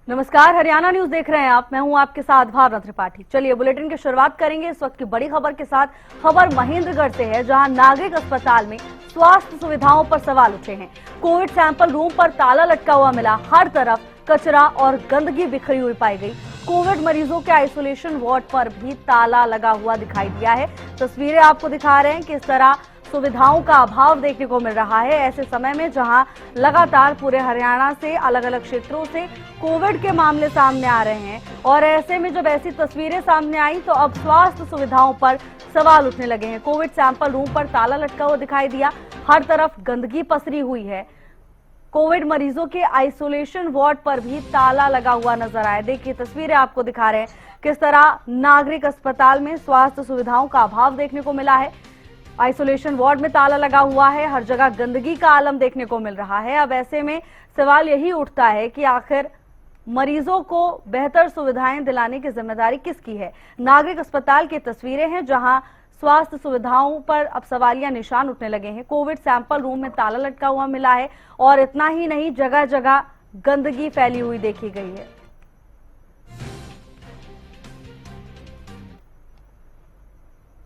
नमस्कार, हरियाणा न्यूज देख रहे हैं आप। मैं हूं आपके साथ भावना त्रिपाठी। चलिए बुलेटिन की शुरुआत करेंगे इस वक्त की बड़ी खबर के साथ। खबर महेंद्रगढ़ से है, जहां नागरिक अस्पताल में स्वास्थ्य सुविधाओं पर सवाल उठे हैं। कोविड सैंपल रूम पर ताला लटका हुआ मिला, हर तरफ कचरा और गंदगी बिखरी हुई पाई गई। कोविड मरीजों के आइसोलेशन वार्ड पर भी ताला लगा हुआ दिखाई दिया है। तस्वीरें आपको दिखा रहे हैं कि इस तरह सुविधाओं का अभाव देखने को मिल रहा है ऐसे समय में, जहां लगातार पूरे हरियाणा से अलग अलग क्षेत्रों से कोविड के मामले सामने आ रहे हैं। और ऐसे में जब ऐसी तस्वीरें सामने आई तो अब स्वास्थ्य सुविधाओं पर सवाल उठने लगे हैं। कोविड सैंपल रूम पर ताला लटका हुआ दिखाई दिया, हर तरफ गंदगी पसरी हुई है। कोविड मरीजों के आइसोलेशन वार्ड पर भी ताला लगा हुआ नजर आया। देखिए तस्वीरें आपको दिखा रहे हैं किस तरह नागरिक अस्पताल में स्वास्थ्य सुविधाओं का अभाव देखने को मिला है। आइसोलेशन वार्ड में ताला लगा हुआ है, हर जगह गंदगी का आलम देखने को मिल रहा है। अब ऐसे में सवाल यही उठता है कि आखिर मरीजों को बेहतर सुविधाएं दिलाने की जिम्मेदारी किसकी है। नागरिक अस्पताल की तस्वीरें हैं, जहां स्वास्थ्य सुविधाओं पर अब सवालिया निशान उठने लगे हैं। कोविड सैंपल रूम में ताला लटका हुआ मिला है और इतना ही नहीं, जगह जगह गंदगी फैली हुई देखी गई है।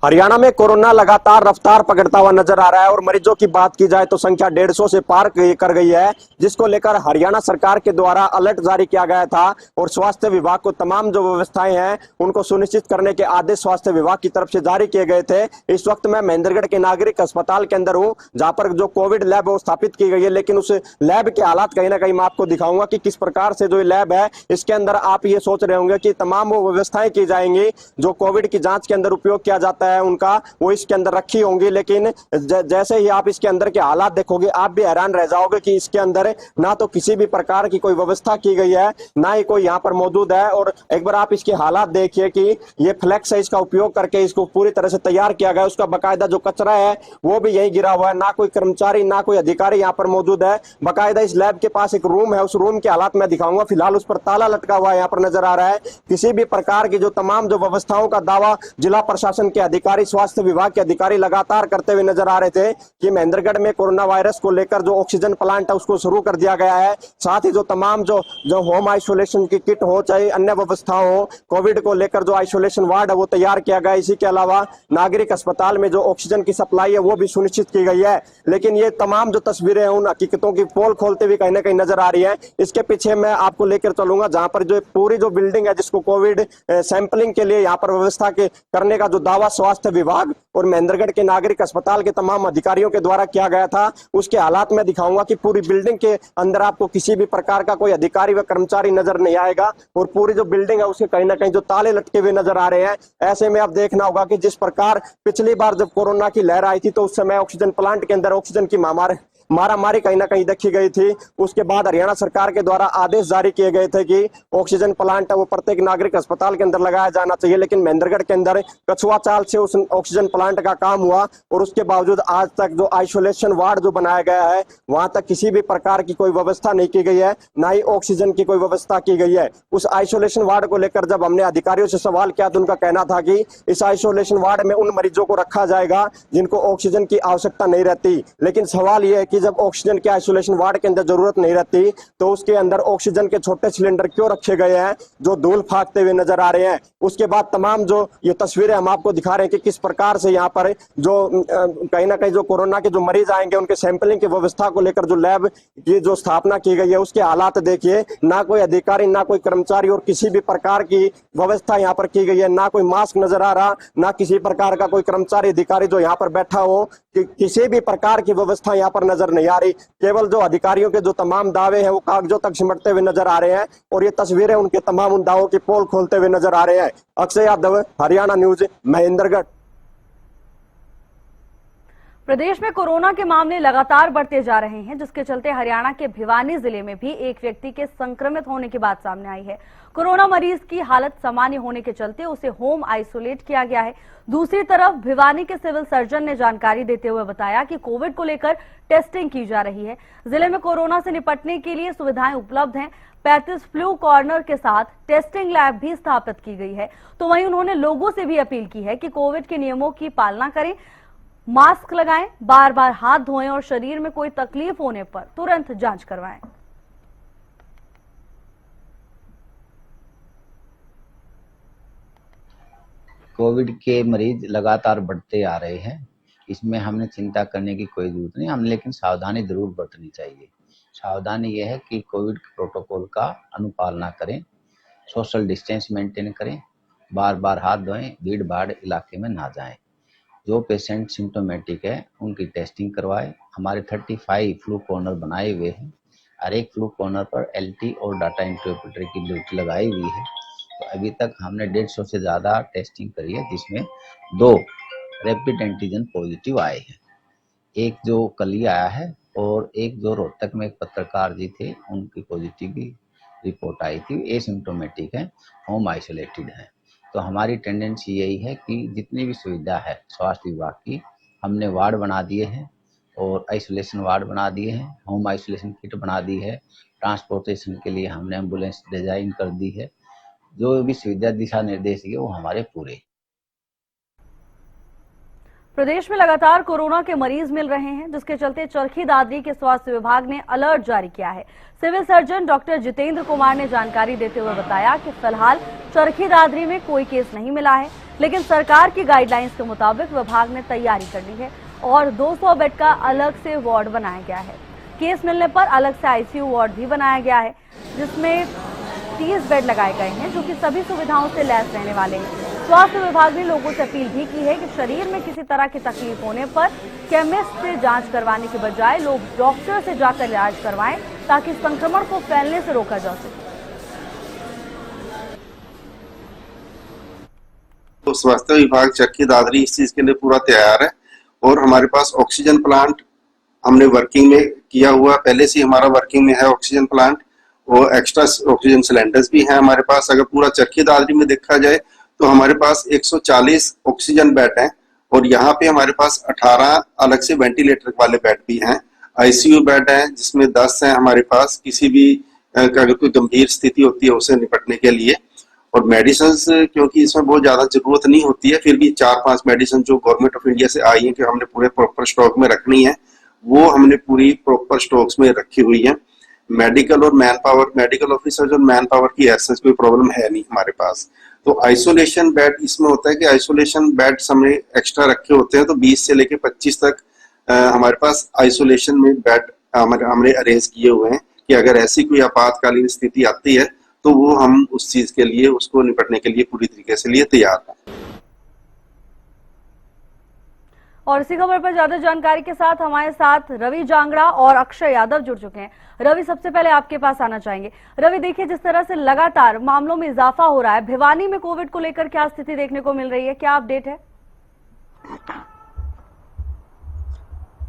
हरियाणा में कोरोना लगातार रफ्तार पकड़ता हुआ नजर आ रहा है और मरीजों की बात की जाए तो संख्या 150 से पार कर गई है, जिसको लेकर हरियाणा सरकार के द्वारा अलर्ट जारी किया गया था और स्वास्थ्य विभाग को तमाम जो व्यवस्थाएं हैं उनको सुनिश्चित करने के आदेश स्वास्थ्य विभाग की तरफ से जारी किए गए थे। इस वक्त मैं महेंद्रगढ़ के नागरिक अस्पताल के अंदर हूँ, जहां पर जो कोविड लैब वो स्थापित की गई है, लेकिन उस लैब के हालात कहीं ना कहीं मैं आपको दिखाऊंगा कि किस प्रकार से जो ये लैब है इसके अंदर आप ये सोच रहे होंगे कि तमाम वो व्यवस्थाएं की जाएंगी जो कोविड की जांच के अंदर उपयोग किया जाता है उनका, वो इसके अंदर रखी होंगी। लेकिन जैसे ही आप इसके अंदर के हालात देखोगे आप भी हैरान रह जाओगे कि इसके अंदर ना तो किसी भी प्रकार की कोई व्यवस्था की गई है, ना ही कोई यहाँ पर मौजूद है। और एक बार आप इसके हालात देखिए कि ये फ्लेक्स है, इसका उपयोग करके इसको पूरी तरह से तैयार किया गया। उसका बाकायदा जो कचरा है वो भी यही गिरा हुआ है, ना कोई कर्मचारी ना कोई अधिकारी यहाँ पर मौजूद है। बाकायदा इस लैब के पास एक रूम है, उस रूम के हालात मैं दिखाऊंगा। फिलहाल उस पर ताला लटका हुआ यहाँ पर नजर आ रहा है। किसी भी प्रकार की जो तमाम जो व्यवस्थाओं का दावा जिला प्रशासन के अधिकारी, स्वास्थ्य विभाग के अधिकारी लगातार करते हुए नजर आ रहे थे कि महेंद्रगढ़ में कोरोना वायरस को लेकर जो ऑक्सीजन प्लांट है उसको शुरू कर दिया गया है। साथ ही जो तमाम जो होम आइसोलेशन की किट हो चाहे अन्य व्यवस्था हो, कोविड को लेकर जो आइसोलेशन वार्ड है वो तैयार किया गया। इसी के अलावा नागरिक अस्पताल में जो ऑक्सीजन की सप्लाई है वो भी सुनिश्चित की गई है। लेकिन ये तमाम जो तस्वीरें हैं उन हकीकतों की पोल खोलते हुए कहीं ना कहीं नजर आ रही है। इसके पीछे मैं आपको लेकर चलूंगा जहां पर जो पूरी जो बिल्डिंग है जिसको कोविड सैंपलिंग के लिए यहाँ पर व्यवस्था करने का जो दावा स्वास्थ्य विभाग और महेंद्रगढ़ के नागरिक अस्पताल के तमाम अधिकारियों के द्वारा किया गया था, उसके हालात में दिखाऊंगा कि पूरी बिल्डिंग के अंदर आपको किसी भी प्रकार का कोई अधिकारी व कर्मचारी नजर नहीं आएगा और पूरी जो बिल्डिंग है उसके कहीं ना कहीं जो ताले लटके हुए नजर आ रहे हैं। ऐसे में अब देखना होगा कि जिस प्रकार पिछली बार जब कोरोना की लहर आई थी तो उस समय ऑक्सीजन प्लांट के अंदर ऑक्सीजन की मारामारी कहीं ना कहीं देखी गई थी। उसके बाद हरियाणा सरकार के द्वारा आदेश जारी किए गए थे कि ऑक्सीजन प्लांट है वो प्रत्येक नागरिक अस्पताल के अंदर लगाया जाना चाहिए। लेकिन महेंद्रगढ़ के अंदर कछुआ चाल से उस ऑक्सीजन प्लांट का काम हुआ और उसके बावजूद आज तक जो आइसोलेशन वार्ड जो बनाया गया है वहां तक किसी भी प्रकार की कोई व्यवस्था नहीं की गई है, ना ही ऑक्सीजन की कोई व्यवस्था की गई है। उस आइसोलेशन वार्ड को लेकर जब हमने अधिकारियों से सवाल किया तो उनका कहना था कि इस आइसोलेशन वार्ड में उन मरीजों को रखा जाएगा जिनको ऑक्सीजन की आवश्यकता नहीं रहती। लेकिन सवाल यह है कि जब ऑक्सीजन के आइसोलेशन वार्ड के अंदर जरूरत नहीं रहती तो उसके अंदर ऑक्सीजन के छोटे सिलेंडर क्यों रखे गए हैं जो धूल फाकते हुए नजर आ रहे हैं। उसके बाद तमाम जो ये तस्वीरें हम आपको दिखा रहे हैं कि किस प्रकार से यहाँ पर जो कहीं ना कहीं जो कोरोना के जो मरीज आएंगे उनके सैंपलिंग की व्यवस्था को लेकर जो लैब की जो स्थापना की गई है उसके हालात देखिए। ना कोई अधिकारी ना कोई कर्मचारी और किसी भी प्रकार की व्यवस्था यहाँ पर की गई है, ना कोई मास्क नजर आ रहा, ना किसी प्रकार का कोई कर्मचारी अधिकारी जो यहाँ पर बैठा हो, किसी भी प्रकार की व्यवस्था यहाँ पर नजर नहीं आ रही। केवल जो अधिकारियों के जो तमाम दावे हैं वो कागजों तक सिमटते हुए नजर आ रहे हैं और ये तस्वीरें उनके तमाम उन दावों की पोल खोलते हुए नजर आ रहे हैं। अक्षय यादव, हरियाणा न्यूज, महेंद्रगढ़। प्रदेश में कोरोना के मामले लगातार बढ़ते जा रहे हैं, जिसके चलते हरियाणा के भिवानी जिले में भी एक व्यक्ति के संक्रमित होने की बात सामने आई है। कोरोना मरीज की हालत सामान्य होने के चलते उसे होम आइसोलेट किया गया है। दूसरी तरफ भिवानी के सिविल सर्जन ने जानकारी देते हुए बताया कि कोविड को लेकर टेस्टिंग की जा रही है। जिले में कोरोना से निपटने के लिए सुविधाएं उपलब्ध हैं। 35 फ्लू कॉर्नर के साथ टेस्टिंग लैब भी स्थापित की गई है। तो वहीं उन्होंने लोगों से भी अपील की है कि कोविड के नियमों की पालना करें, मास्क लगाएं, बार बार हाथ धोएं और शरीर में कोई तकलीफ होने पर तुरंत जांच करवाएं। कोविड के मरीज लगातार बढ़ते आ रहे हैं। इसमें हमने चिंता करने की कोई जरूरत नहीं, हम लेकिन सावधानी जरूर बरतनी चाहिए। सावधानी यह है कि कोविड के प्रोटोकॉल का अनुपालना करें, सोशल डिस्टेंस मेंटेन करें, बार बार हाथ धोएं, भीड़ भाड़ इलाके में ना जाएं। जो पेशेंट सिम्टोमेटिक है उनकी टेस्टिंग करवाएं। हमारे 35 फ्लू कॉर्नर बनाए हुए हैं। हर एक फ्लू कॉर्नर पर एलटी और डाटा इंटरप्रेटर की ड्यूटी लगाई हुई है। तो अभी तक हमने 150 से ज़्यादा टेस्टिंग करी है, जिसमें 2 रैपिड एंटीजन पॉजिटिव आए हैं। एक जो कल ही आया है और एक जो रोहतक में एक पत्रकार जी थे उनकी पॉजिटिव रिपोर्ट आई थी, एसिम्टोमेटिक है, होम आइसोलेटेड है। तो हमारी टेंडेंसी यही है कि जितनी भी सुविधा है स्वास्थ्य विभाग की, हमने वार्ड बना दिए हैं और आइसोलेशन वार्ड बना दिए हैं, होम आइसोलेशन किट बना दी है, ट्रांसपोर्टेशन के लिए हमने एम्बुलेंस डिजाइन कर दी है। जो भी सुविधा दिशा निर्देश है वो हमारे पूरे। प्रदेश में लगातार कोरोना के मरीज मिल रहे हैं, जिसके चलते चरखी दादरी के स्वास्थ्य विभाग ने अलर्ट जारी किया है। Civil surgeon doctor Jitendra Kumar ने जानकारी देते हुए बताया कि फिलहाल चरखी दादरी में कोई केस नहीं मिला है, लेकिन सरकार की गाइडलाइंस के मुताबिक विभाग ने तैयारी कर ली है और 200 बेड का अलग से वार्ड बनाया गया है। केस मिलने पर अलग से आईसीयू वार्ड भी बनाया गया है, जिसमें 30 बेड लगाए गए हैं, जो कि सभी सुविधाओं से लैस रहने वाले हैं। स्वास्थ्य विभाग ने लोगों से अपील भी की है कि शरीर में किसी तरह की तकलीफ होने पर केमिस्ट से जांच करवाने के बजाय लोग डॉक्टर से जाकर इलाज करवाएं, ताकि संक्रमण को फैलने से रोका जा सके। तो स्वास्थ्य विभाग चरखी दादरी इस चीज के लिए पूरा तैयार है और हमारे पास ऑक्सीजन प्लांट हमने वर्किंग में किया हुआ, पहले से हमारा वर्किंग में है ऑक्सीजन प्लांट और एक्स्ट्रा ऑक्सीजन सिलेंडर्स भी हैं हमारे पास। अगर पूरा चरखी दादरी में देखा जाए तो हमारे पास 140 ऑक्सीजन बेड हैं और यहाँ पे हमारे पास 18 अलग से वेंटिलेटर वाले बेड भी हैं। आईसीयू बेड हैं जिसमें 10 हैं हमारे पास, किसी भी अगर कोई गंभीर स्थिति होती है उसे निपटने के लिए। और मेडिसिन क्योंकि इसमें बहुत ज्यादा जरूरत नहीं होती है, फिर भी 4-5 मेडिसिन जो गवर्नमेंट ऑफ इंडिया से आई है कि हमने पूरे प्रॉपर स्टॉक में रखनी है, वो हमने पूरी प्रॉपर स्टॉक्स में रखी हुई है। मेडिकल और मैन पावर, मेडिकल ऑफिसर और मैन पावर की ऐसा कोई प्रॉब्लम है नहीं हमारे पास। तो आइसोलेशन बेड इसमें होता है कि आइसोलेशन बेड हमने एक्स्ट्रा रखे होते हैं, तो 20 से लेके 25 तक हमारे पास आइसोलेशन में बेड हमने अरेंज किए हुए हैं कि अगर ऐसी कोई आपातकालीन स्थिति आती है तो वो हम उस चीज के लिए, उसको निपटने के लिए पूरी तरीके से लिए तैयार हैं। और इसी खबर पर ज्यादा जानकारी के साथ हमारे साथ रवि जांगड़ा और अक्षय यादव जुड़ चुके हैं। रवि, सबसे पहले आपके पास आना चाहेंगे। रवि, देखिए जिस तरह से लगातार मामलों में इजाफा हो रहा है, भिवानी में कोविड को लेकर क्या स्थिति देखने को मिल रही है, क्या अपडेट है?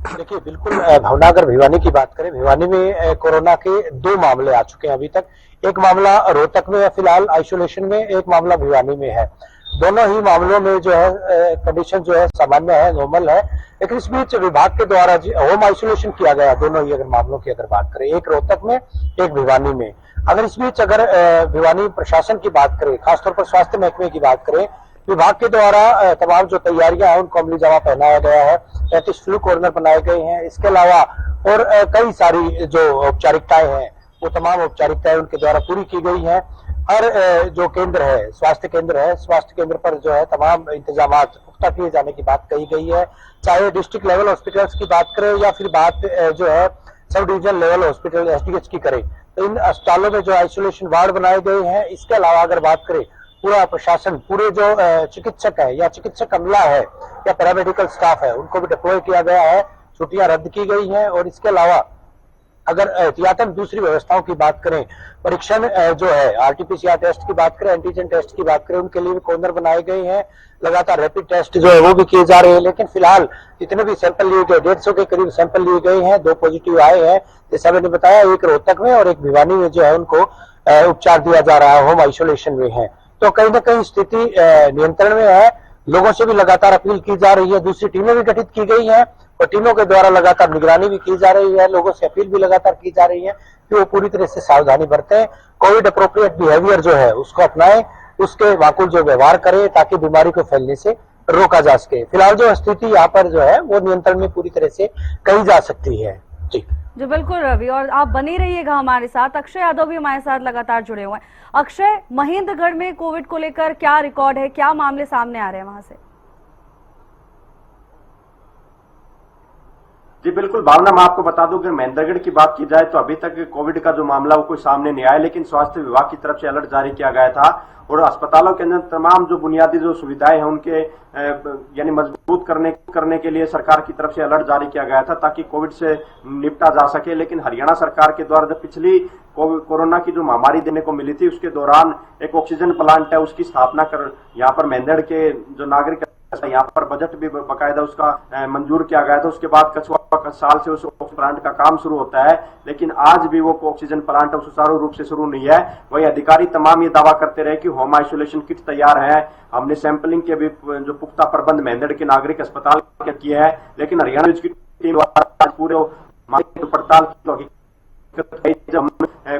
देखिए, बिल्कुल भावना, अगर भिवानी की बात करें, भिवानी में कोरोना के 2 मामले आ चुके हैं अभी तक। एक मामला रोहतक में है फिलहाल आइसोलेशन में, एक मामला भिवानी में है। दोनों ही मामलों में जो है कंडीशन जो है सामान्य है, नॉर्मल है। लेकिन इस बीच विभाग के द्वारा होम आइसोलेशन किया गया दोनों ही अगर मामलों की अगर बात करें, एक रोहतक में, एक भिवानी में। अगर इस बीच अगर भिवानी प्रशासन की बात करें, खासतौर पर स्वास्थ्य महकमे की बात करें, विभाग के द्वारा तमाम जो तैयारियां हैं उनको अमली जामा पहनाया गया है। 35 फ्लू कॉर्नर बनाए गए हैं। इसके अलावा और कई सारी जो औपचारिकताएं हैं वो तमाम औपचारिकताएं उनके द्वारा पूरी की गई हैं। हर जो केंद्र है, स्वास्थ्य केंद्र पर जो है तमाम इंतजाम पुख्ता किए जाने की बात कही गई है। चाहे डिस्ट्रिक्ट लेवल हॉस्पिटल्स की बात करें या फिर बात जो है sub division level hospital SDH की करें, तो इन अस्पतालों में जो आइसोलेशन वार्ड बनाए गए हैं। इसके अलावा अगर बात करें, पूरा प्रशासन, पूरे जो चिकित्सक है या चिकित्सक अमला है या पैरामेडिकल स्टाफ है, उनको भी डिप्लॉय किया गया है। छुट्टियां रद्द की गई हैं। और इसके अलावा अगर एहतियातन दूसरी व्यवस्थाओं की बात करें, परीक्षण जो है आरटीपीसीआर टेस्ट की बात करें, एंटीजन टेस्ट की बात करें, उनके लिए भी कॉर्नर बनाए गए हैं। लगातार रैपिड टेस्ट जो है वो भी किए जा रहे हैं। लेकिन फिलहाल जितने भी सैंपल लिए गए, 150 के करीब सैंपल लिए गए हैं, 2 पॉजिटिव आए हैं। जैसा मैंने बताया, एक रोहतक में और एक भिवानी में जो है उनको उपचार दिया जा रहा है, होम आइसोलेशन में है। तो कहीं ना कहीं स्थिति नियंत्रण में है। लोगों से भी लगातार अपील की जा रही है। दूसरी टीमें भी गठित की गई हैं और टीमों के द्वारा लगातार निगरानी भी की जा रही है। लोगों से अपील भी लगातार की जा रही है कि वो पूरी तरह से सावधानी बरतें, कोविड अप्रोप्रिएट बिहेवियर जो है उसको अपनाएं, उसके माकूल जो व्यवहार करें, ताकि बीमारी को फैलने से रोका जा सके। फिलहाल जो स्थिति यहाँ पर जो है वो नियंत्रण में पूरी तरह से कही जा सकती है। जी। जी बिल्कुल रवि, और आप बने रहिएगा हमारे साथ। अक्षय यादव भी हमारे साथ लगातार जुड़े हुए हैं। अक्षय, महेंद्रगढ़ में कोविड को लेकर क्या रिकॉर्ड है, क्या मामले सामने आ रहे हैं वहां से? जी बिल्कुल भावना, मैं आपको बता दूं कि महेंद्रगढ़ की बात की जाए तो अभी तक कोविड का जो मामला वो कोई सामने नहीं आया, लेकिन स्वास्थ्य विभाग की तरफ से अलर्ट जारी किया गया था और अस्पतालों के अंदर तमाम जो बुनियादी जो सुविधाएं हैं उनके यानी मजबूत करने के लिए सरकार की तरफ से अलर्ट जारी किया गया था ताकि कोविड से निपटा जा सके। लेकिन हरियाणा सरकार के द्वारा जब पिछली कोरोना की जो महामारी देने को मिली थी उसके दौरान एक ऑक्सीजन प्लांट है उसकी स्थापना कर यहाँ पर महेंद्रगढ़ के जो नागरिक यहाँ पर बजट भी बकायदा उसका मंजूर किया गया था। उसके बाद कछुआ साल से उस प्लांट का काम शुरू होता है, लेकिन आज भी वो ऑक्सीजन प्लांट सुचारू रूप से शुरू नहीं है। वही अधिकारी तमाम ये दावा करते रहे कि होम आइसोलेशन किट तैयार है, हमने सैंपलिंग के भी जो पुख्ता प्रबंध महेंद्रगढ़ के नागरिक अस्पताल किए हैं, लेकिन हरियाणा की टीम पूरे पड़ताल जब हम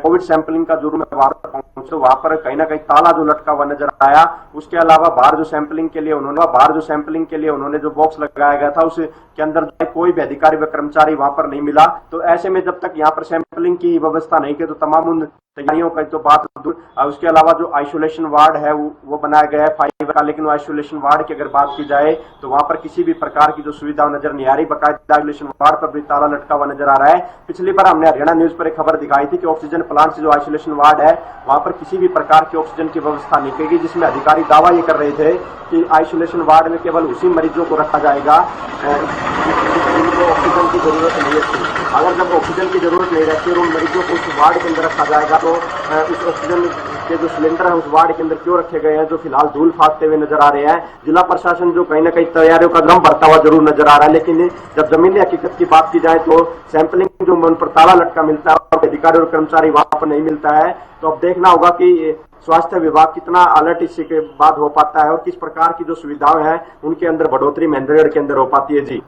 कोविड सैंपलिंग का जुर्म पहुंचे वहां पर कहीं ना कहीं ताला जो लटका हुआ नजर आया। उसके अलावा बाहर जो सैंपलिंग के लिए उन्होंने जो बॉक्स लगाया गया था उसके अंदर कोई भी अधिकारी व कर्मचारी वहां पर नहीं मिला। तो ऐसे में जब तक यहाँ पर सैंपलिंग की व्यवस्था नहीं की तो तमाम उन तैयारियों का तो बात दूर। उसके अलावा जो आइसोलेशन वार्ड है वो बनाया गया है 5 का, लेकिन आइसोलेशन वार्ड की अगर बात की जाए तो वहां पर किसी भी प्रकार की जो सुविधा नजर नहीं आ रही। बकायदा आइसोलेशन वार्ड पर भी ताला लटका हुआ नजर आ रहा है। पिछली बार हमने हरियाणा न्यूज पर एक खबर दिखाई थी कि ऑक्सीजन प्लांट से जो आइसोलेशन वार्ड है वहां पर किसी भी प्रकार की ऑक्सीजन की व्यवस्था नहीं की गई, जिसमें अधिकारी दावा ये कर रहे थे कि आइसोलेशन वार्ड में केवल उसी मरीजों को रखा जाएगा जिनको ऑक्सीजन की जरूरत नहीं है। अगर जब ऑक्सीजन की जरूरत नहीं रहती और उन मरीजों को उस वार्ड के अंदर रखा जाएगा तो उस ऑक्सीजन के जो सिलेंडर है उस वार्ड के अंदर क्यों रखे गए हैं जो फिलहाल धूल फाकते हुए नजर आ रहे हैं। जिला प्रशासन जो कहीं ना कहीं तैयारियों का दम भरता हुआ जरूर नजर आ रहा है, लेकिन जब जमीनी हकीकत की बात की जाए तो सैंपलिंग जो उन पर ताला लटका मिलता है और अधिकारी और कर्मचारी वहां पर नहीं मिलता है। तो अब देखना होगा कि स्वास्थ्य विभाग कितना अलर्ट इसके के बाद हो पाता है और किस प्रकार की जो सुविधाएं हैं उनके अंदर बढ़ोतरी महेंद्रगढ़ के अंदर हो पाती है। जी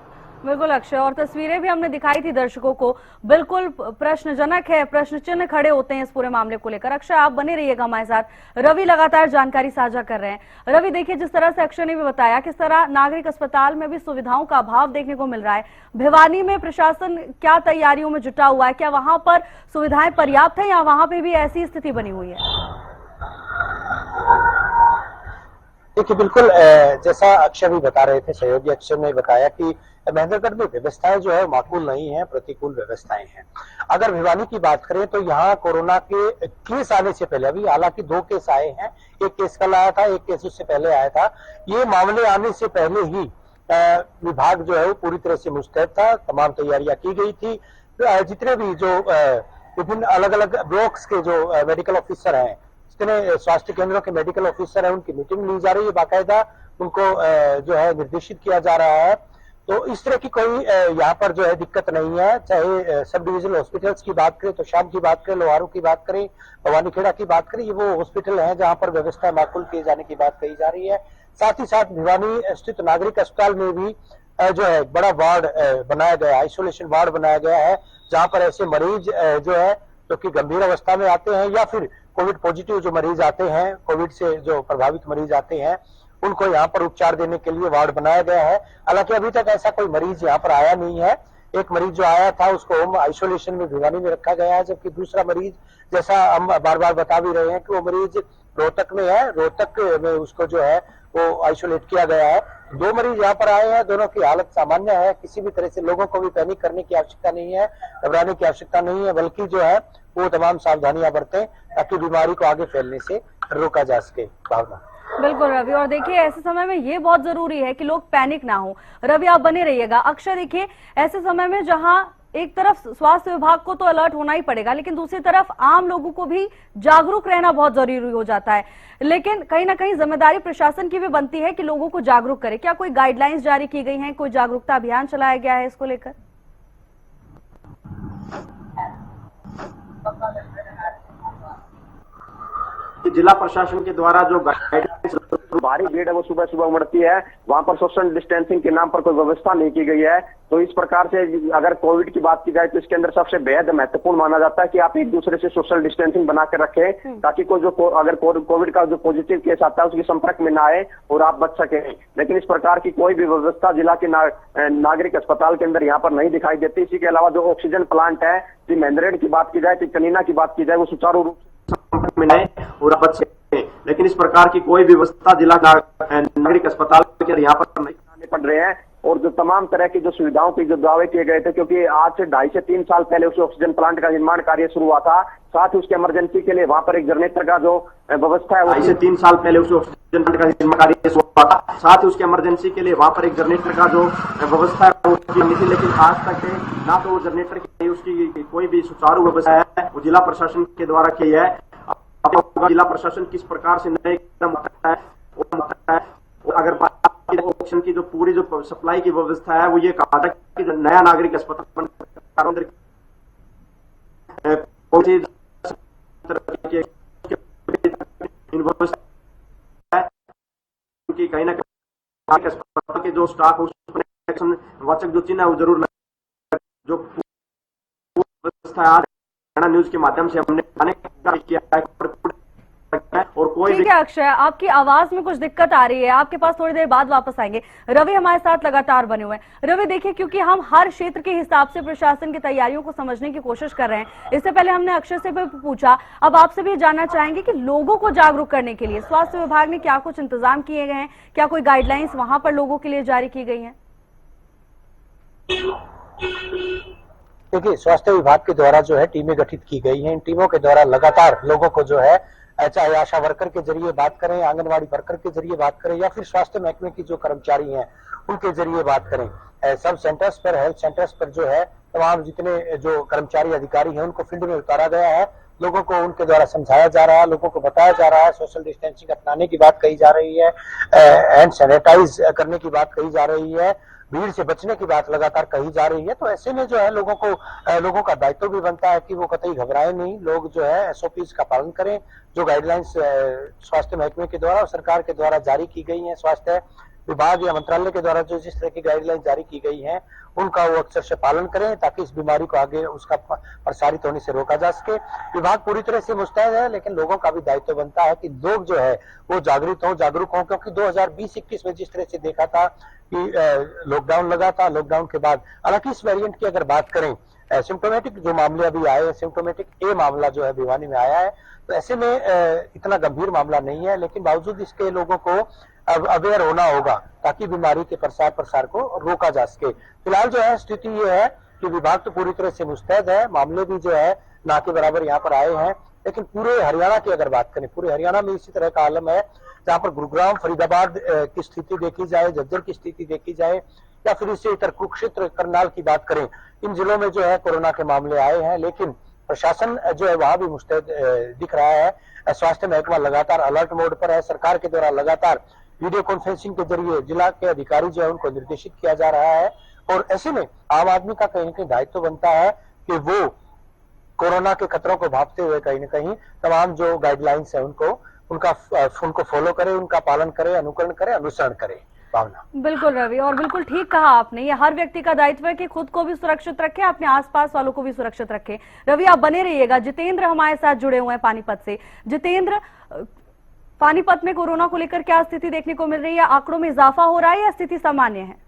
बिल्कुल अक्षय, और तस्वीरें भी हमने दिखाई थी दर्शकों को, बिल्कुल प्रश्नजनक है, प्रश्न चिन्ह खड़े होते हैं इस पूरे मामले को लेकर। अक्षय आप बने रहिएगा हमारे साथ, रवि लगातार जानकारी साझा कर रहे हैं। रवि देखिए, जिस तरह से अक्षय ने भी बताया किस तरह नागरिक अस्पताल में भी सुविधाओं का अभाव देखने को मिल रहा है। भिवानी में प्रशासन क्या तैयारियों में जुटा हुआ है, क्या वहां पर सुविधाएं पर्याप्त है या वहां पर भी ऐसी स्थिति बनी हुई है? देखिए बिल्कुल जैसा अक्षय भी बता रहे थे, सहयोगी अक्षय ने बताया कि महेंद्रगढ़ में व्यवस्थाएं जो है माकूल नहीं है, प्रतिकूल व्यवस्थाएं हैं। अगर भिवानी की बात करें तो यहाँ कोरोना के केस आने से पहले, अभी हालांकि 2 केस आए हैं, एक केस कल आया था, एक केस उससे पहले आया था। ये मामले आने से पहले ही विभाग जो है वो पूरी तरह से मुस्तैद था, तमाम तैयारियां की गई थी। जितने भी जो विभिन्न अलग अलग ब्लॉक्स के जो मेडिकल ऑफिसर हैं, जितने स्वास्थ्य केंद्रों के मेडिकल ऑफिसर हैं, उनकी मीटिंग ली जा रही है, बाकायदा उनको जो है निर्देशित किया जा रहा है। तो इस तरह की कोई यहाँ पर जो है दिक्कत नहीं है। चाहे सब डिविजनल हॉस्पिटल्स की बात करें, तो शाम की बात करें, लोहारू की बात करें, भवानीखेड़ा की बात करें, ये वो हॉस्पिटल है जहाँ पर व्यवस्था माकूल किए जाने की बात कही जा रही है। साथ ही साथ भिवानी स्थित नागरिक अस्पताल में भी जो है बड़ा वार्ड बनाया गया है, आइसोलेशन वार्ड बनाया गया है, जहाँ पर ऐसे मरीज जो है जो कि गंभीर अवस्था में आते हैं या फिर कोविड पॉजिटिव जो मरीज आते हैं, कोविड से जो प्रभावित मरीज आते हैं, उनको यहाँ पर उपचार देने के लिए वार्ड बनाया गया है। हालांकि अभी तक ऐसा कोई मरीज यहाँ पर आया नहीं है। एक मरीज जो आया था उसको होम आइसोलेशन में भिवानी में रखा गया है, जबकि दूसरा मरीज, जैसा हम बार बार बता भी रहे हैं कि वो मरीज रोहतक में है, रोहतक में उसको जो है वो आइसोलेट किया गया है। 2 मरीज यहाँ पर आए हैं, दोनों की हालत सामान्य है। किसी भी तरह से लोगों को भी पैनिक करने की आवश्यकता नहीं है, घबराने की आवश्यकता नहीं है, बल्कि जो है वो तमाम सावधानियां बरतें ताकि बीमारी को आगे फैलने से रोका जा सके। भावना बिल्कुल रवि, और देखिए ऐसे समय में ये बहुत जरूरी है कि लोग पैनिक ना हो। रवि आप बने रहिएगा। अक्षय देखिए, ऐसे समय में जहां एक तरफ स्वास्थ्य विभाग को तो अलर्ट होना ही पड़ेगा, लेकिन दूसरी तरफ आम लोगों को भी जागरूक रहना बहुत जरूरी हो जाता है। लेकिन कहीं ना कहीं जिम्मेदारी प्रशासन की भी बनती है कि लोगों को जागरूक करे। क्या कोई गाइडलाइंस जारी की गई हैं, कोई जागरूकता अभियान चलाया गया है इसको लेकर? जिला प्रशासन के द्वारा जो गाइडलाइंस भारी भीड़ है वो सुबह सुबह उमड़ती है, वहां पर सोशल डिस्टेंसिंग के नाम पर कोई व्यवस्था नहीं की गई है। तो इस प्रकार से अगर कोविड की बात की जाए तो इसके अंदर सबसे बेहद महत्वपूर्ण माना जाता है कि आप एक दूसरे से सोशल डिस्टेंसिंग बना कर रखें, ताकि कोई जो अगर कोविड का जो पॉजिटिव केस आता है उसके संपर्क में ना आए और आप बच सके। लेकिन इस प्रकार की कोई भी व्यवस्था जिला के नागरिक अस्पताल के अंदर यहाँ पर नहीं दिखाई देती। इसी के अलावा जो ऑक्सीजन प्लांट है, मेंदरेड की बात की जाए, कनीना की बात की जाए, वो सुचारू रूप से संपर्क में आए और आप बच सके। लेकिन इस प्रकार की कोई व्यवस्था जिला नागरिक अस्पताल के यहाँ पर नहीं बनाने पड़ रहे हैं। और जो तमाम तरह की जो सुविधाओं के जो दावे किए गए थे, क्योंकि आज से 2.5 से 3 साल पहले उस ऑक्सीजन प्लांट का निर्माण कार्य शुरू हुआ था, साथ ही उसके इमरजेंसी के लिए वहां पर एक जनरेटर का जो व्यवस्था है, 2.5 से 3 साल पहले उस ऑक्सीजन प्लांट का निर्माण कार्य शुरू हुआ था, साथ ही उसके इमरजेंसी के लिए वहां पर एक जनरेटर का जो व्यवस्था है वो की थी। लेकिन आज तक ना तो वो जनरेटर की उसकी कोई भी सुचारू व्यवस्था है वो जिला प्रशासन के द्वारा की है। जिला प्रशासन किस प्रकार से नए कदम उठाता है, अगर ऑक्सीजन की जो पूरी जो सप्लाई की व्यवस्था है वो ये कहा था कि जो नया नागरिक अस्पताल कहीं ना कहीं अस्पताल के जो स्टाफ वाचक जो चिन्ह है वो जरूर जो व्यवस्था न्यूज के माध्यम से हमने किया है। और कोई ठीक है अक्षय, आपकी आवाज में कुछ दिक्कत आ रही है, आपके पास थोड़ी देर बाद वापस आएंगे। रवि हमारे साथ लगातार बने हुए हैं। रवि देखिए, क्योंकि हम हर क्षेत्र के हिसाब से प्रशासन की तैयारियों को समझने की कोशिश कर रहे हैं। इससे पहले हमने अक्षय से भी पूछा, अब आपसे भी जानना चाहेंगे कि लोगों को जागरूक करने के लिए स्वास्थ्य विभाग ने क्या कुछ इंतजाम किए गए हैं, क्या कोई गाइडलाइंस वहां पर लोगों के लिए जारी की गई है? देखिए, स्वास्थ्य विभाग के द्वारा जो है टीमें गठित की गई हैं। इन टीमों के द्वारा लगातार लोगों को जो है, चाहे आशा वर्कर के जरिए बात करें, आंगनवाड़ी वर्कर के जरिए बात करें, या फिर स्वास्थ्य महकमे की जो कर्मचारी हैं उनके जरिए बात करें, सब सेंटर्स पर, हेल्थ सेंटर्स पर जो है तमाम जितने जो कर्मचारी अधिकारी हैं उनको फील्ड में उतारा गया है। लोगों को उनके द्वारा समझाया जा रहा है, लोगों को बताया जा रहा है, सोशल डिस्टेंसिंग अपनाने की बात कही जा रही है, हैंड सैनिटाइज करने की बात कही जा रही है, भीड़ से बचने की बात लगातार कही जा रही है। तो ऐसे में जो है लोगों का दायित्व भी बनता है कि वो कतई घबराए नहीं, लोग जो है एसओपीज का पालन करें, जो गाइडलाइंस स्वास्थ्य महकमे के द्वारा और सरकार के द्वारा जारी की गई हैं, स्वास्थ्य विभाग या मंत्रालय के द्वारा जो जिस तरह की गाइडलाइंस जारी की गई हैं उनका वो अक्षर से पालन करें, ताकि इस बीमारी को आगे उसका प्रसारित होने से रोका जा सके। विभाग पूरी तरह से मुस्तैद है, लेकिन लोगों का भी दायित्व बनता है कि लोग जो है वो जागरूक हों, क्योंकि 2020-21 में जिस तरह से देखा था कि लॉकडाउन लगा था, लॉकडाउन के बाद हालांकि इस वेरिएंट की अगर बात करें, सिम्टोमेटिक जो मामले अभी आए हैं, सिम्टोमेटिक ए मामला जो है भिवानी में आया है, तो ऐसे में इतना गंभीर मामला नहीं है, लेकिन बावजूद इसके लोगों को अब अवेयर होना होगा ताकि बीमारी के प्रसार को रोका जा सके। फिलहाल जो है स्थिति ये है कि विभाग तो पूरी तरह से मुस्तैद है, मामले भी जो है ना के बराबर यहाँ पर आए हैं, लेकिन पूरे हरियाणा की अगर बात करें, पूरे हरियाणा में इसी तरह का आलम है, जहाँ पर गुरुग्राम, फरीदाबाद की स्थिति देखी जाए, झज्जर की स्थिति देखी जाए, या फिर इससे इतर कुरुक्षेत्र, करनाल की बात करें, इन जिलों में जो है कोरोना के मामले आए हैं, लेकिन प्रशासन जो है वहां भी मुस्तैद दिख रहा है। स्वास्थ्य महकमा लगातार अलर्ट मोड पर है, सरकार के द्वारा लगातार वीडियो कॉन्फ्रेंसिंग के जरिए जिला के अधिकारी जो है उनको निर्देशित किया जा रहा है। और ऐसे में आम आदमी का कहीं न कहीं दायित्व बनता है कि वो कोरोना के खतरों को भांपते हुए कहीं न कहीं तमाम जो गाइडलाइंस है उनको फॉलो करे, उनका पालन करे, अनुकरण करे, अनुसरण करे। भावना, बिल्कुल रवि, और बिल्कुल ठीक कहा आपने, ये हर व्यक्ति का दायित्व है कि खुद को भी सुरक्षित रखे, अपने आसपास वालों को भी सुरक्षित रखे। रवि आप बने रहिएगा। जितेंद्र हमारे साथ जुड़े हुए हैं पानीपत से। जितेंद्र, पानीपत में कोरोना को लेकर क्या स्थिति देखने को मिल रही है? आंकड़ों में इजाफा हो रहा है या स्थिति सामान्य है?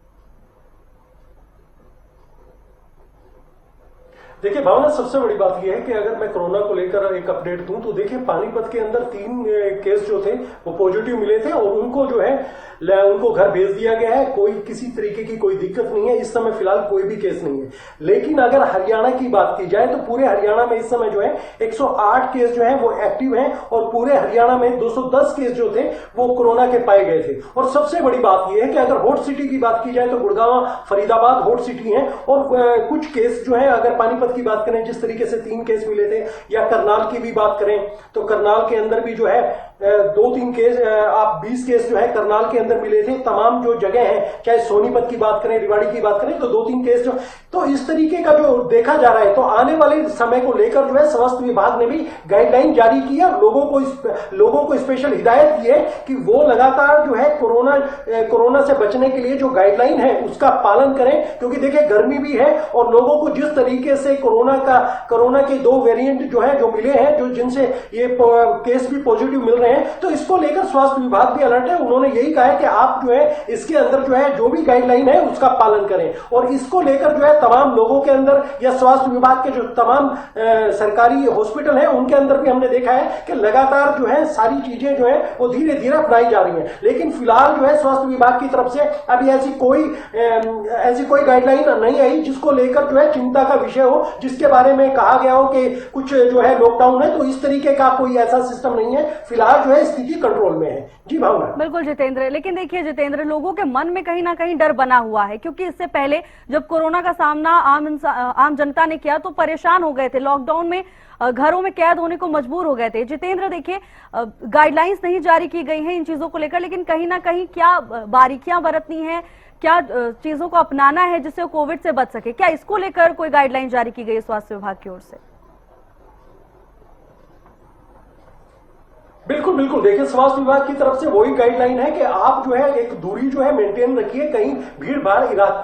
देखिए भावना, सबसे बड़ी बात यह है कि अगर मैं कोरोना को लेकर एक अपडेट दूं तो देखिए पानीपत के अंदर 3 केस जो थे वो पॉजिटिव मिले थे और उनको जो है उनको घर भेज दिया गया है। कोई किसी तरीके की कोई दिक्कत नहीं है, इस समय फिलहाल कोई भी केस नहीं है। लेकिन अगर हरियाणा की बात की जाए तो पूरे हरियाणा में इस समय जो है 108 केस जो है वो एक्टिव हैं और पूरे हरियाणा में 210 केस जो थे वो कोरोना के पाए गए थे। और सबसे बड़ी बात यह है कि अगर हॉट सिटी की बात की जाए तो गुड़गांव, फरीदाबाद हॉट सिटी है और कुछ केस जो है अगर पानीपत सोनीपत की बात करें, जिस तरीके से 3 केस मिले थे, या करनाल की भी बात करें तो करनाल के अंदर भी जो है 2-3 केस, आप 20 केस जो है करनाल के अंदर मिले थे। तमाम जो जगह है, चाहे सोनीपत की बात करें, रिवाड़ी की बात करें, तो 2-3 केस जो, तो इस तरीके का जो देखा जा रहा है, तो आने वाले समय को लेकर जो है स्वास्थ्य विभाग ने भी गाइडलाइन जारी की है, लोगों को स्पेशल हिदायत की है कि वो लगातार जो है कोरोना से बचने के लिए जो गाइडलाइन है उसका पालन करें। क्योंकि देखिए गर्मी भी है और लोगों को जिस तरीके से कोरोना के 2 वेरिएंट जो है जो मिले हैं, जो जिनसे ये केस भी पॉजिटिव मिल रहे हैं, तो इसको लेकर स्वास्थ्य विभाग भी अलर्ट है। उन्होंने यही कहा है कि आप जो है इसके अंदर जो है जो भी गाइडलाइन है उसका पालन करें। और इसको लेकर जो है तमाम लोगों के अंदर या स्वास्थ्य विभाग के जो तमाम सरकारी हॉस्पिटल है उनके अंदर भी हमने देखा है कि लगातार जो है सारी चीजें जो है वो धीरे धीरे अपनाई जा रही हैं। लेकिन फिलहाल जो है स्वास्थ्य विभाग की तरफ से अभी ऐसी कोई गाइडलाइन नहीं आई जिसको लेकर जो है चिंता का विषय हो, जिसके बारे में कहा गया हो कि कुछ जो है लॉकडाउन है। तो इस तरीके का कोई ऐसा सिस्टम नहीं है, फिलहाल जो है स्थिति कंट्रोल में है। जी भावना। बिल्कुल जितेंद्र, लेकिन देखिए जितेंद्र, लोगों के मन में कहीं ना कहीं डर बना हुआ है, क्योंकि इससे पहले जब कोरोना का सामना आम जनता ने किया तो परेशान हो गए थे, लॉकडाउन में घरों में कैद होने को मजबूर हो गए थे। जितेंद्र देखिए, गाइडलाइंस नहीं जारी की गई हैं इन चीजों को लेकर, लेकिन कहीं ना कहीं क्या बारीकियां बरतनी है, क्या चीजों को अपनाना है जिससे वो कोविड से बच सके, क्या इसको लेकर कोई गाइडलाइन जारी की गई है स्वास्थ्य विभाग की ओर से? बिल्कुल देखिए, स्वास्थ्य विभाग की तरफ से वही गाइडलाइन है कि आप जो है एक दूरी जो है मेंटेन रखिए, कहीं भीड़ भाड़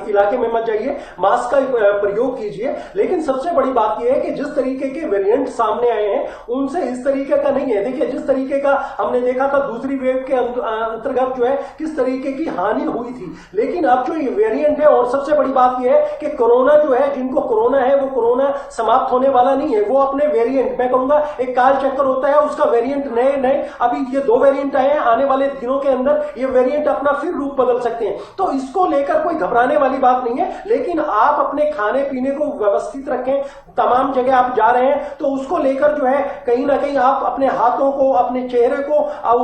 इलाके में मत जाइए, मास्क का प्रयोग कीजिए। लेकिन सबसे बड़ी बात यह है कि जिस तरीके के वेरिएंट सामने आए हैं उनसे इस तरीके का नहीं है। देखिए जिस तरीके का हमने देखा था दूसरी वेव के अंतर्गत जो है किस तरीके की हानि हुई थी, लेकिन अब जो ये वेरिएंट है, और सबसे बड़ी बात यह है कि कोरोना जो है, जिनको कोरोना है वो कोरोना समाप्त होने वाला नहीं है, वो अपने वेरिएंट, मैं कहूंगा एक काल चक्कर होता है, उसका वेरिएंट नए अभी ये 2 वेरिएंट आए हैं, आने वाले दिनों के अंदर ये वेरिएंट अपना फिर रूप बदल सकते हैं। तो इसको लेकर कोई घबराने वाली बात नहीं है। लेकिन आप अपने खाने पीने को व्यवस्थित रखें, तमाम जगह आप जा रहे हैं तो उसको लेकर जो है कहीं ना कहीं आप अपने हाथों को, अपने चेहरे को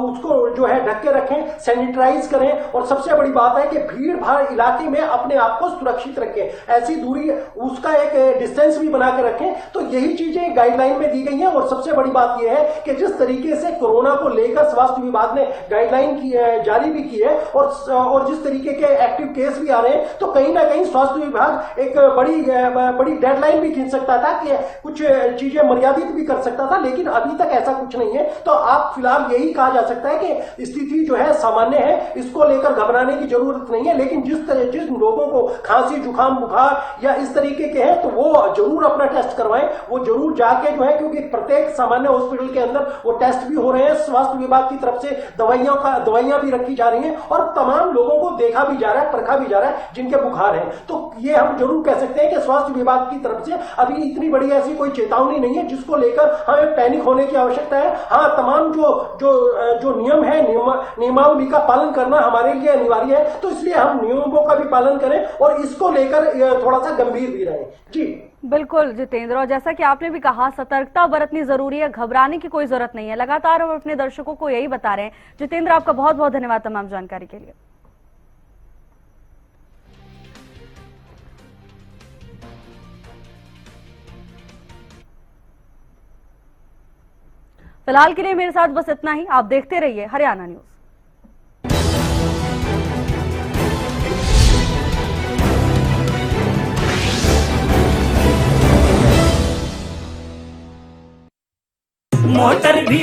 उसको जो है ढक के रखें, सैनिटाइज करें। और सबसे बड़ी बात है कि भीड़ भाड़ इलाके में अपने आप को सुरक्षित रखें, ऐसी दूरी, उसका एक डिस्टेंस भी बना के रखें। तो यही चीजें गाइडलाइन में दी गई हैं। और सबसे बड़ी बात यह है कि जिस तरीके से कोरोना को लेकर स्वास्थ्य विभाग ने गाइडलाइन जारी भी की है और जिस तरीके के एक्टिव केस भी आ रहे हैं, तो कहीं ना कहीं स्वास्थ्य विभाग एक बड़ी डेडलाइन भी खींच सकता था कि कुछ चीजें मर्यादित भी कर सकता था, लेकिन अभी तक ऐसा कुछ नहीं है। तो आप फिलहाल यही कहा जा सकता है कि स्थिति जो है सामान्य है, इसको लेकर घबराने की जरूरत नहीं है। लेकिन जिस लोगों को खांसी, जुकाम, बुखार या इस तरीके के हैं तो वो जरूर अपना टेस्ट करवाएं, वो जरूर जाके जो है, क्योंकि प्रत्येक सामान्य हॉस्पिटल के अंदर वो टेस्ट भी हो रहे हैं, स्वास्थ्य विभाग की तरफ से दवाइयां भी रखी जा रही हैं और तमाम लोगों को देखा भी जा रहा है, परखा भी जा रहा है जिनके बुखार है। तो ये हम जरूर कह सकते हैं कि स्वास्थ्य विभाग की तरफ से अभी इतनी बड़ी ऐसी कोई चेतावनी नहीं है जिसको लेकर हमें पैनिक होने की आवश्यकता है। हाँ, तमाम जो नियम है, नियमावली का पालन करना हमारे लिए अनिवार्य है, तो इसलिए हम नियमों का भी पालन करें और इसको लेकर थोड़ा सा गंभीर भी रहें। जी बिल्कुल जितेंद्र, और जैसा कि आपने भी कहा, सतर्कता बरतनी जरूरी है, घबराने की कोई जरूरत नहीं है। लगातार हम अपने दर्शकों को यही बता रहे हैं। जितेंद्र, आपका बहुत बहुत धन्यवाद तमाम जानकारी के लिए। फिलहाल के लिए मेरे साथ बस इतना ही। आप देखते रहिए हरियाणा न्यूज। मोटर भी